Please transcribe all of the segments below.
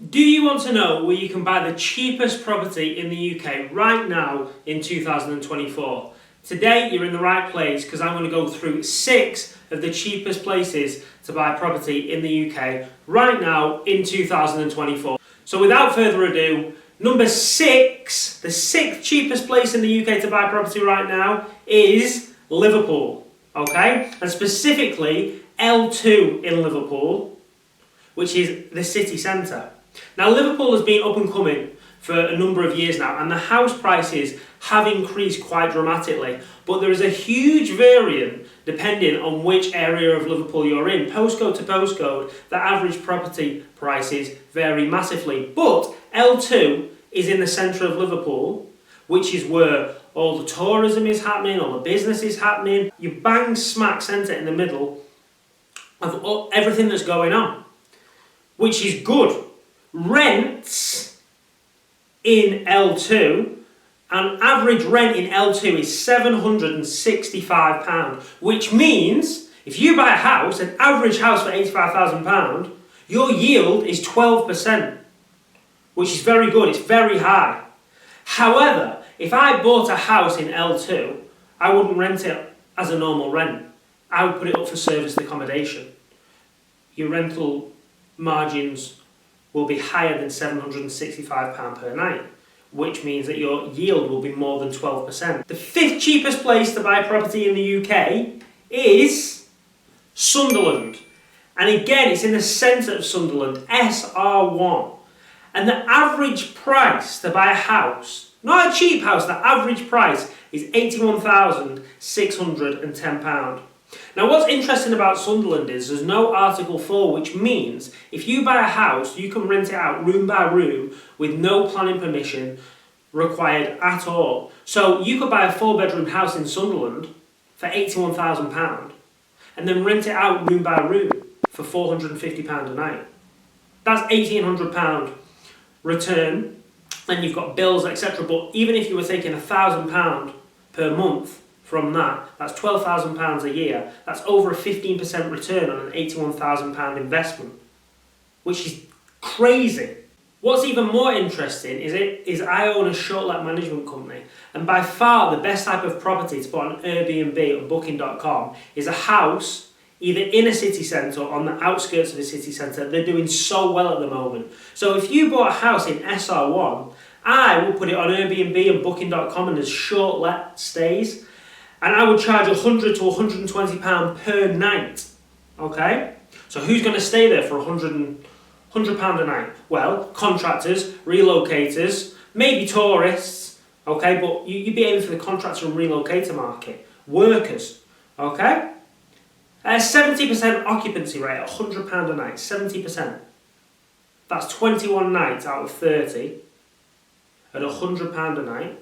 Do you want to know where you can buy the cheapest property in the UK right now in 2024? Today you're in the right place because I'm going to go through 6 of the cheapest places to buy property in the UK right now in 2024. So without further ado, number 6, the 6th cheapest place in the UK to buy property right now is Liverpool, okay? And specifically L2 in Liverpool, which is the city centre. Now Liverpool has been up and coming for a number of years now, and the house prices have increased quite dramatically, but there is a huge variant depending on which area of Liverpool you're in. Postcode to postcode, the average property prices vary massively, but L2 is in the centre of Liverpool, which is where all the tourism is happening, all the business is happening. You bang smack centre in the middle of everything that's going on, which is good. Rents in L2, an average rent in L2 is £765, which means if you buy a house, an average house for £85,000, your yield is 12%, which is very good, it's very high. However, if I bought a house in L2, I wouldn't rent it as a normal rent. I would put it up for serviced accommodation. Your rental margins will be higher than £765 per night, which means that your yield will be more than 12%. The 5th cheapest place to buy property in the UK is Sunderland. And again, it's in the centre of Sunderland, SR1. And the average price to buy a house, not a cheap house, the average price is £81,610. Now what's interesting about Sunderland is there's no Article 4, which means if you buy a house, you can rent it out room by room with no planning permission required at all. So you could buy a 4-bedroom house in Sunderland for £81,000 and then rent it out room by room for £450 a night. That's £1,800 return, then you've got bills, etc. But even if you were taking £1,000 per month from that, that's £12,000 a year. That's over a 15% return on an £81,000 investment, which is crazy. What's even more interesting is I own a short-let management company, and by far the best type of property to put on Airbnb or Booking.com is a house either in a city centre or on the outskirts of a city centre. They're doing so well at the moment. So if you bought a house in SR1, I will put it on Airbnb and Booking.com and as short-let stays, and I would charge £100 to £120 per night, okay? So who's going to stay there for £100 a night? Well, contractors, relocators, maybe tourists, okay? But you'd be aiming for the contractor and relocator market. Workers, okay? 70% occupancy rate, £100 a night, 70%. That's 21 nights out of 30 at £100 a night.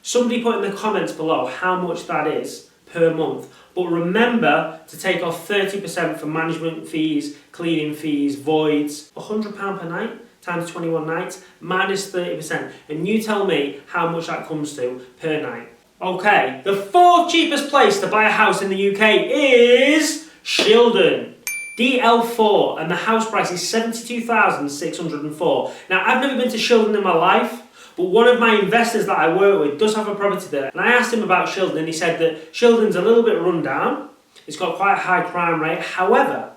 Somebody put in the comments below how much that is per month. But remember to take off 30% for management fees, cleaning fees, voids. £100 per night times 21 nights minus 30%. And you tell me how much that comes to per night. Okay, the 4th cheapest place to buy a house in the UK is Shildon. DL4, and the house price is £72,604. Now, I've never been to Shildon in my life, but one of my investors that I work with does have a property there. And I asked him about Shildon, and he said that Shildon's a little bit run down. It's got quite a high crime rate. However,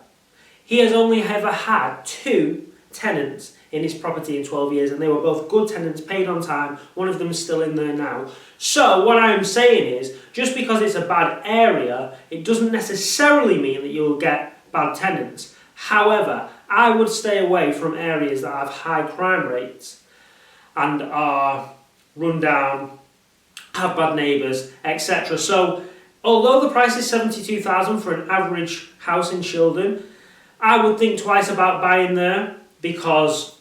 he has only ever had 2 tenants in his property in 12 years, and they were both good tenants, paid on time. One of them is still in there now. So what I'm saying is, just because it's a bad area, it doesn't necessarily mean that you'll get bad tenants. However, I would stay away from areas that have high crime rates and are run down, have bad neighbours, etc. So, although the price is £72,000 for an average house in Shildon, I would think twice about buying there because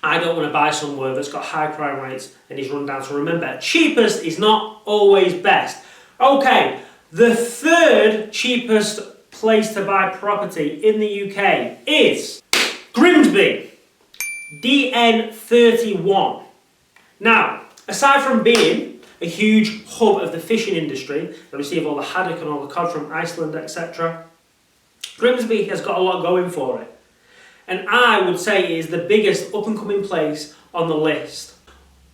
I don't want to buy somewhere that's got high crime rates and is run down. So remember, cheapest is not always best. Okay, the 3rd cheapest place to buy property in the UK is Grimsby. DN31. Now, aside from being a huge hub of the fishing industry, they receive all the haddock and all the cod from Iceland, etc., Grimsby has got a lot going for it. and I would say it is the biggest up-and-coming place on the list.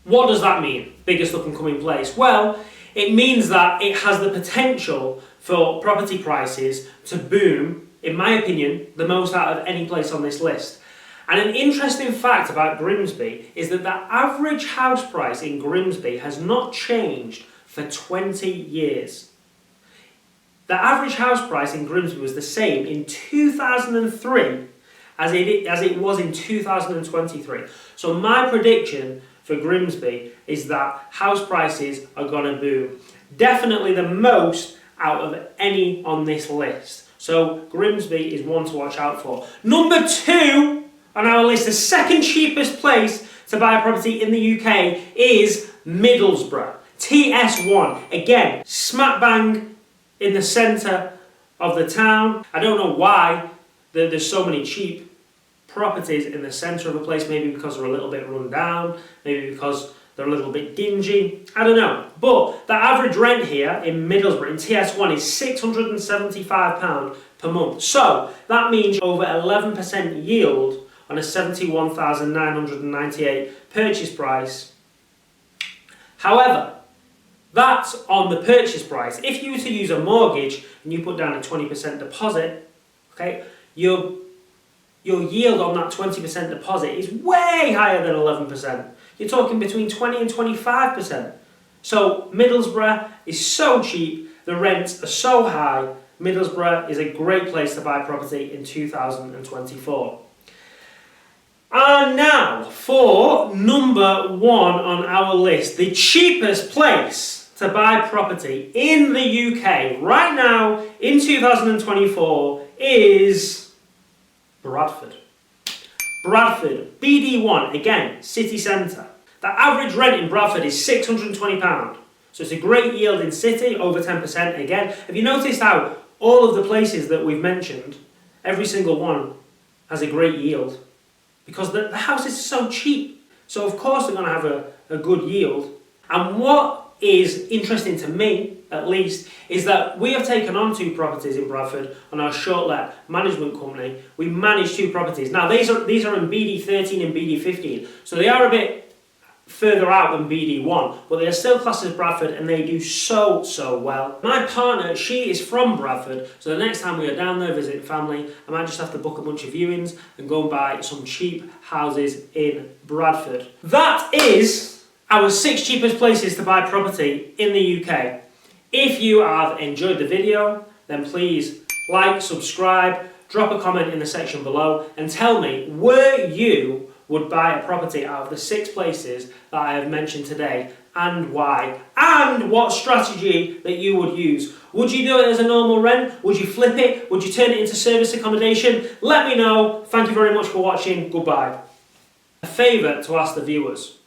What does that mean, biggest up-and-coming place? Well, it means that it has the potential for property prices to boom, in my opinion, the most out of any place on this list. And an interesting fact about Grimsby is that the average house price in Grimsby has not changed for 20 years. The average house price in Grimsby was the same in 2003 as it was in 2023. So my prediction for Grimsby is that house prices are going to boom. Definitely the most out of any on this list. So Grimsby is one to watch out for. Number 2 on our list, the second cheapest place to buy a property in the UK is Middlesbrough. TS1. Again, smack bang in the centre of the town. I don't know why there's so many cheap properties in the centre of a place. Maybe because they're a little bit run down. Maybe because they're a little bit dingy. I don't know. But the average rent here in Middlesbrough, in TS1, is £675 per month. So that means over 11% yield on a £71,998 purchase price. However, that's on the purchase price. If you were to use a mortgage and you put down a 20% deposit, okay, your yield on that 20% deposit is way higher than 11%. You're talking between 20 and 25%. So Middlesbrough is so cheap, the rents are so high. Middlesbrough is a great place to buy property in 2024. And now for number 1 on our list, the cheapest place to buy property in the UK right now in 2024 is Bradford. Bradford, BD1, again, city centre. The average rent in Bradford is £620. So it's a great yield in city, over 10% again. Have you noticed how all of the places that we've mentioned, every single one has a great yield? Because the houses are so cheap. So of course they're going to have a good yield. And what is interesting to me, at least, is that we have taken on 2 properties in Bradford on our short-let management company. We manage 2 properties. Now these are in BD13 and BD15. So they are a bit further out than BD1, but they are still classed as Bradford and they do so well. My partner, she is from Bradford, so the next time we are down there visiting family, I might just have to book a bunch of viewings and go and buy some cheap houses in Bradford. That is our 6 cheapest places to buy property in the UK. If you have enjoyed the video, then please like, subscribe, drop a comment in the section below and tell me where you would buy a property out of the 6 places that I have mentioned today and why, and what strategy that you would use. Would you do it as a normal rent? Would you flip it? Would you turn it into service accommodation? Let me know. Thank you very much for watching. Goodbye. A favour to ask the viewers.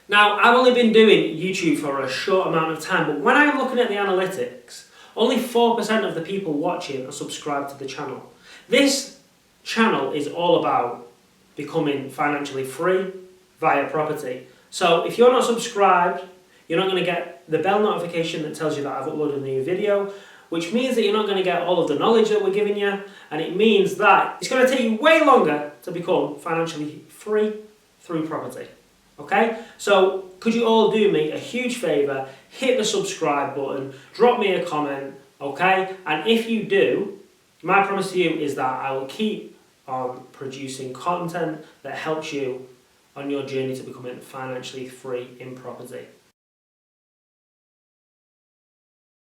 Now, I've only been doing YouTube for a short amount of time, but when I'm looking at the analytics, only 4% of the people watching are subscribed to the channel. This channel is all about becoming financially free via property. So if you're not subscribed, you're not going to get the bell notification that tells you that I've uploaded a new video, which means that you're not going to get all of the knowledge that we're giving you, and it means that it's going to take you way longer to become financially free through property. Okay? So could you all do me a huge favour, hit the subscribe button, drop me a comment, okay? And if you do, my promise to you is that I will keep on producing content that helps you on your journey to becoming financially free in property.